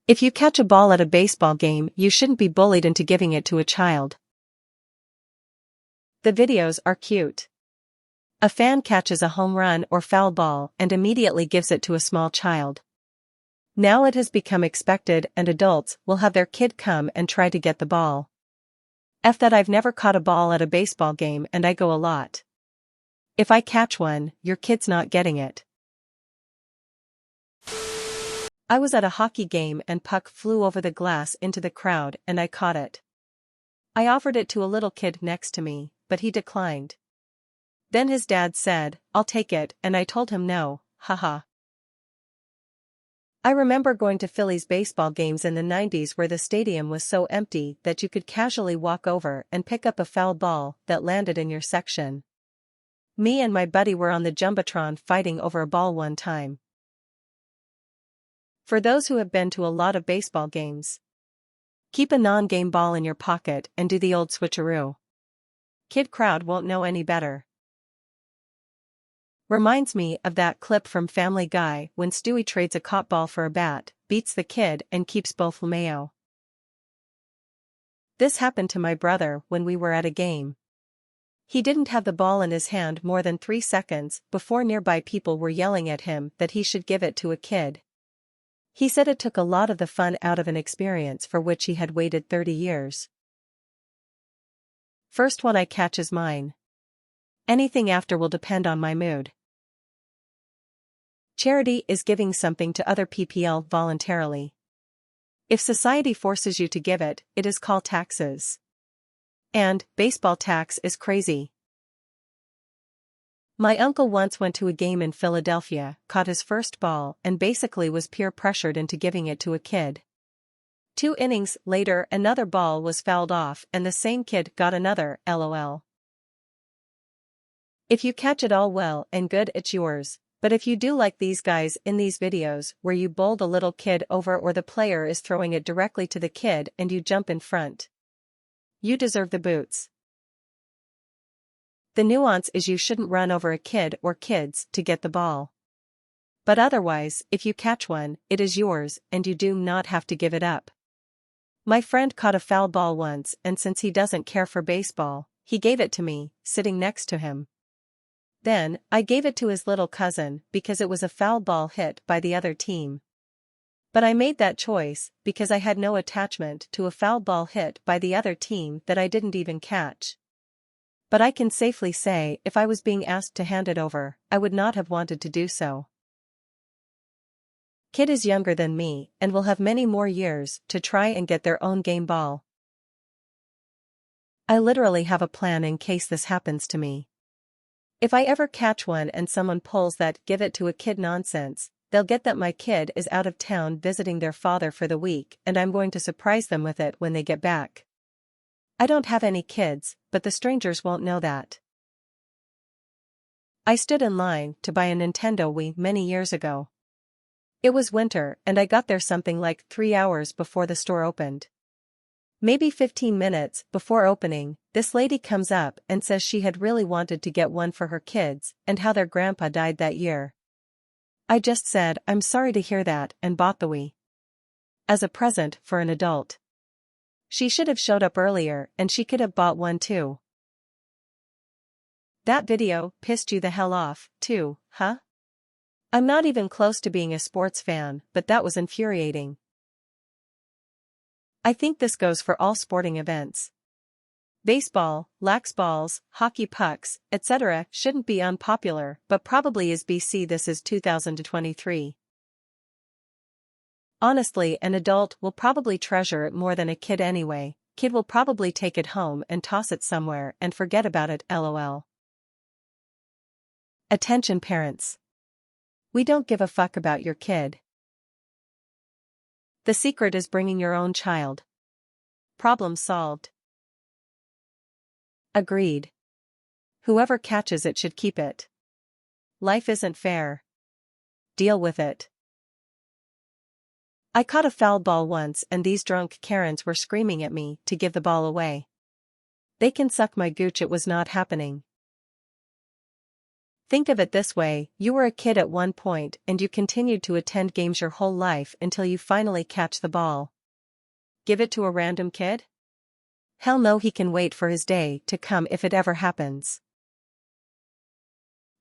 If you catch a ball at a baseball game, you shouldn't be bullied into giving it to a child. The videos are cute. A fan catches a home run or foul ball and immediately gives it to a small child. Now it has become expected and adults will have their kid come and try to get the ball. F that I've never caught a ball at a baseball game and I go a lot. If I catch one, your kid's not getting it. I was at a hockey game and puck flew over the glass into the crowd and I caught it. I offered it to a little kid next to me, but he declined. Then his dad said, "I'll take it," and I told him no, haha. I remember going to Phillies baseball games in the 90s where the stadium was so empty that you could casually walk over and pick up a foul ball that landed in your section. Me and my buddy were on the Jumbotron fighting over a ball one time. For those who have been to a lot of baseball games, keep a non-game ball in your pocket and do the old switcheroo. Kid crowd won't know any better. Reminds me of that clip from Family Guy when Stewie trades a cop ball for a bat, beats the kid and keeps both LMAO. This happened to my brother when we were at a game. He didn't have the ball in his hand more than 3 seconds before nearby people were yelling at him that he should give it to a kid. He said it took a lot of the fun out of an experience for which he had waited 30 years. First one I catch is mine. Anything after will depend on my mood. Charity is giving something to other people voluntarily. If society forces you to give it, it is called taxes. And baseball tax is crazy. My uncle once went to a game in Philadelphia, caught his first ball and basically was peer pressured into giving it to a kid. 2 innings later another ball was fouled off and the same kid got another, lol. If you catch it all well and good, it's yours, but if you do like these guys in these videos where you bowl the little kid over or the player is throwing it directly to the kid and you jump in front, you deserve the boots. The nuance is you shouldn't run over a kid or kids to get the ball. But otherwise, if you catch one, it is yours and you do not have to give it up. My friend caught a foul ball once and since he doesn't care for baseball, he gave it to me, sitting next to him. Then, I gave it to his little cousin because it was a foul ball hit by the other team. But I made that choice because I had no attachment to a foul ball hit by the other team that I didn't even catch. But I can safely say if I was being asked to hand it over, I would not have wanted to do so. Kid is younger than me and will have many more years to try and get their own game ball. I literally have a plan in case this happens to me. If I ever catch one and someone pulls that "give it to a kid" nonsense, they'll get that my kid is out of town visiting their father for the week and I'm going to surprise them with it when they get back. I don't have any kids, but the strangers won't know that. I stood in line to buy a Nintendo Wii many years ago. It was winter and I got there something like 3 hours before the store opened. Maybe 15 minutes before opening, this lady comes up and says she had really wanted to get one for her kids and how their grandpa died that year. I just said I'm sorry to hear that and bought the Wii. As a present for an adult. She should have showed up earlier and she could have bought one too. That video pissed you the hell off, too, huh? I'm not even close to being a sports fan, but that was infuriating. I think this goes for all sporting events. Baseball, lax balls, hockey pucks, etc. shouldn't be unpopular, but probably is BC. This is 2023. Honestly, an adult will probably treasure it more than a kid anyway. Kid will probably take it home and toss it somewhere and forget about it, lol. Attention parents. We don't give a fuck about your kid. The secret is bringing your own child. Problem solved. Agreed. Whoever catches it should keep it. Life isn't fair. Deal with it. I caught a foul ball once and these drunk Karens were screaming at me to give the ball away. They can suck my gooch, it was not happening. Think of it this way, you were a kid at one point and you continued to attend games your whole life until you finally catch the ball. Give it to a random kid? Hell no, he can wait for his day to come if it ever happens.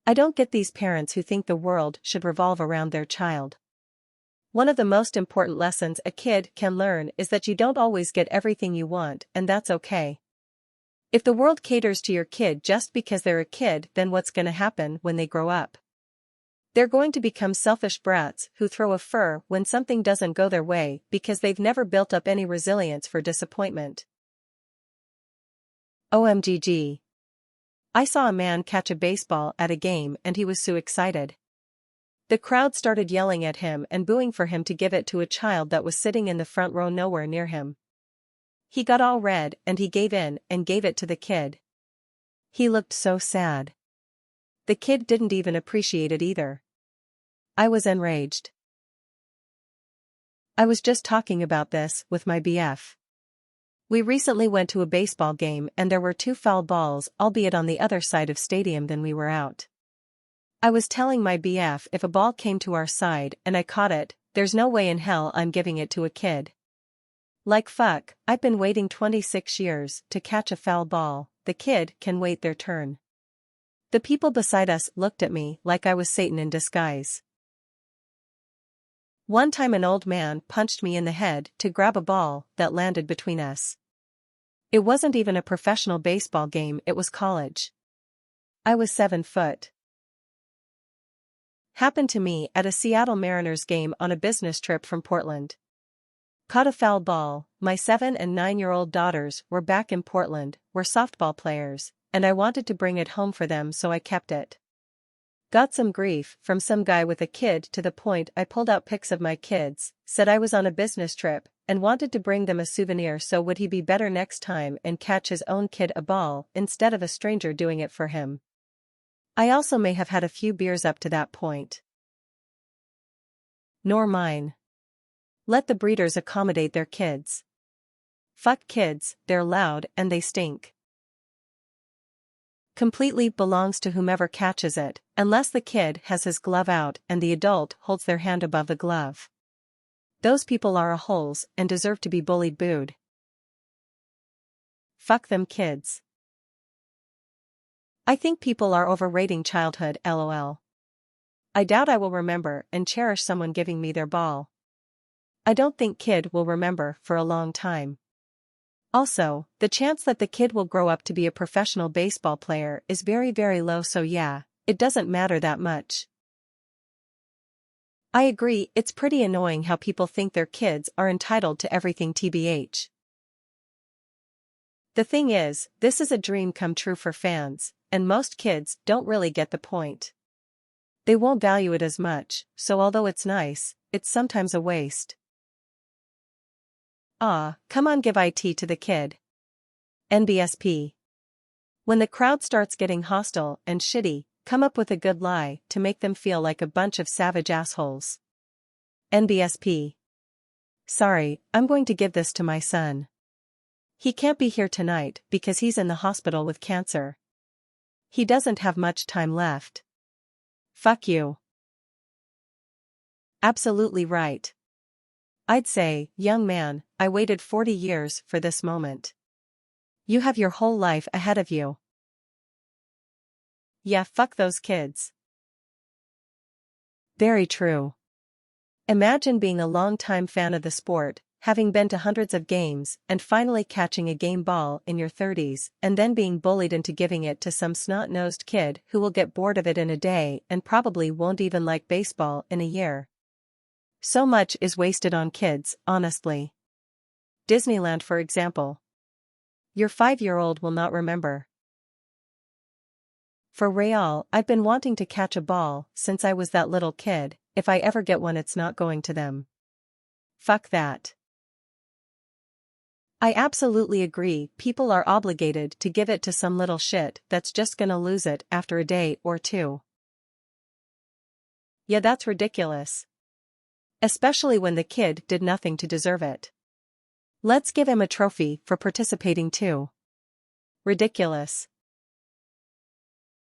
I don't get these parents who think the world should revolve around their child. One of the most important lessons a kid can learn is that you don't always get everything you want, and that's okay. If the world caters to your kid just because they're a kid, then what's gonna happen when they grow up? They're going to become selfish brats who throw a fit when something doesn't go their way because they've never built up any resilience for disappointment. OMGG. I saw a man catch a baseball at a game and he was so excited. The crowd started yelling at him and booing for him to give it to a child that was sitting in the front row nowhere near him. He got all red and he gave in and gave it to the kid. He looked so sad. The kid didn't even appreciate it either. I was enraged. I was just talking about this with my BF. We recently went to a baseball game and there were 2 foul balls, albeit on the other side of stadium than we were out. I was telling my BF if a ball came to our side and I caught it, there's no way in hell I'm giving it to a kid. Like fuck, I've been waiting 26 years to catch a foul ball, the kid can wait their turn. The people beside us looked at me like I was Satan in disguise. One time an old man punched me in the head to grab a ball that landed between us. It wasn't even a professional baseball game, it was college. I was 7 foot. Happened to me at a Seattle Mariners game on a business trip from Portland. Caught a foul ball. My 7 and 9-year-old daughters were back in Portland, were softball players, and I wanted to bring it home for them, so I kept it. Got some grief from some guy with a kid to the point I pulled out pics of my kids, said I was on a business trip, and wanted to bring them a souvenir, so would he be better next time and catch his own kid a ball instead of a stranger doing it for him. I also may have had a few beers up to that point. Nor mine. Let the breeders accommodate their kids. Fuck kids, they're loud and they stink. Completely belongs to whomever catches it, unless the kid has his glove out and the adult holds their hand above the glove. Those people are a-holes and deserve to be bullied, booed. Fuck them kids. I think people are overrating childhood, lol. I doubt I will remember and cherish someone giving me their ball. I don't think kid will remember for a long time. Also, the chance that the kid will grow up to be a professional baseball player is very, very low, so yeah, it doesn't matter that much. I agree, it's pretty annoying how people think their kids are entitled to everything tbh. The thing is, this is a dream come true for fans, and most kids don't really get the point. They won't value it as much, so although it's nice, it's sometimes a waste. Come on, give it to the kid. NBSP. When the crowd starts getting hostile and shitty, come up with a good lie to make them feel like a bunch of savage assholes. NBSP. Sorry, I'm going to give this to my son. He can't be here tonight because he's in the hospital with cancer. He doesn't have much time left. Fuck you. Absolutely right. I'd say, young man, I waited 40 years for this moment. You have your whole life ahead of you. Yeah, fuck those kids. Very true. Imagine being a long-time fan of the sport, having been to hundreds of games, and finally catching a game ball in your 30s, and then being bullied into giving it to some snot-nosed kid who will get bored of it in a day and probably won't even like baseball in a year. So much is wasted on kids, honestly. Disneyland, for example. Your 5-year-old will not remember. For real, I've been wanting to catch a ball since I was that little kid. If I ever get one, it's not going to them. Fuck that. I absolutely agree, people are obligated to give it to some little shit that's just gonna lose it after a day or two. Yeah, that's ridiculous. Especially when the kid did nothing to deserve it. Let's give him a trophy for participating too. Ridiculous.